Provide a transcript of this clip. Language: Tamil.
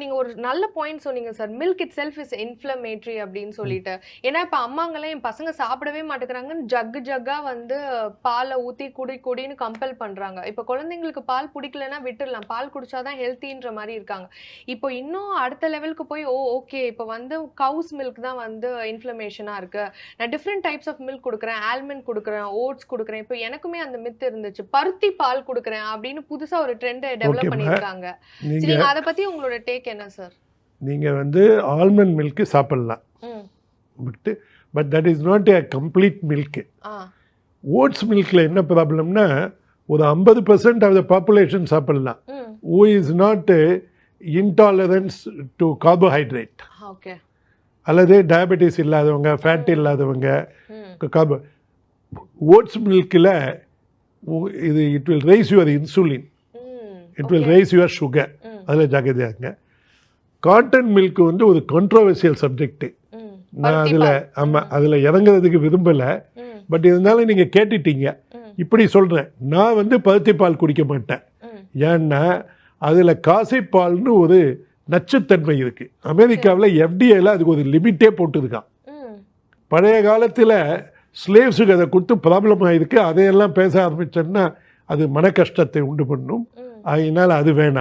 நீங்க ஒரு நல்ல பாயிண்ட் சொன்னீங்க sir. Milk it self is inflammatory அப்படின்னு சொல்லிட்டு. ஏன்னா இப்ப அம்மாங்கலாம் என் பசங்க சாப்பிடவே மாட்டேங்கிறாங்கன்னு ஜக்கா வந்து பாலை ஊத்தி குடின்னு கம்பல் பண்றாங்க. இப்ப குழந்தைங்களுக்கு பால் பிடிக்கலன்னா விட்டுடலாம். பால் குடிச்சாதான் ஹெல்த்தின்ற மாதிரி இருக்காங்க. இப்போ இன்னும் அடுத்த லெவலுக்கு போய் ஓகே இப்ப வந்து கவுஸ் மில்க் தான் வந்து இன்ஃப்ளமேஷனா இருக்கு. நான் டிஃப்ரெண்ட் டைப்ஸ் ஆஃப் மில்க் கொடுக்குறேன், ஆல்மண்ட் கொடுக்குறேன், ஓட்ஸ் கொடுக்குறேன். இப்போ எனக்குமே அந்த மித் இருந்துச்சு. பருத்தி பால் கொடுக்குறேன் அப்படின்னு புதுசா ஒரு ட்ரெண்ட் டெவலப் பண்ணிருக்காங்க. நீங்க அத பத்தி உங்களோட டேக் என்ன சார்? நீங்க வந்து ஆல்மண்ட் மில்க் சாப்பிடலாம். But that is not a complete milk. Oats மில்க்ல என்ன ப்ராப்ளம்னா ஒரு 50% ஆஃப் த பாப்புலேஷன் சாப்பிடலாம். who is not intolerance to carbohydrate. Okay. அல்லது டயபெட்டிஸ் இல்லாதவங்க, ஃபேட் இல்லாதவங்க, ஓட்ஸ் மில்கில் இது it will raise your insulin, it will raise your sugar. அதில் ஜாக்கிரதையாங்க. காட்டன் மில்க் வந்து ஒரு கான்ட்ரோவர்சியல் சப்ஜெக்ட். நான் அதில் இறங்குறதுக்கு விரும்பலை. பட் இருந்தாலும் நீங்கள் கேட்டுட்டீங்க. இப்படி சொல்கிறேன், நான் வந்து பருத்தி பால் குடிக்க மாட்டேன். ஏன்னா அதில் காசைப்பால்னு ஒரு நச்சுத்தன்மை இருக்குது. அமெரிக்காவில் எஃப்டிஏல அதுக்கு ஒரு லிமிட்டே போட்டுருக்கான். பழைய காலத்தில் ஸ்லேவ்ஸுக்கு அதை கொடுத்து ப்ராப்ளம் ஆகிருக்கு. அதையெல்லாம் பேச ஆரம்பிச்சோன்னா அது மன கஷ்டத்தை உண்டு பண்ணும். அதனால் அது வேணாம்.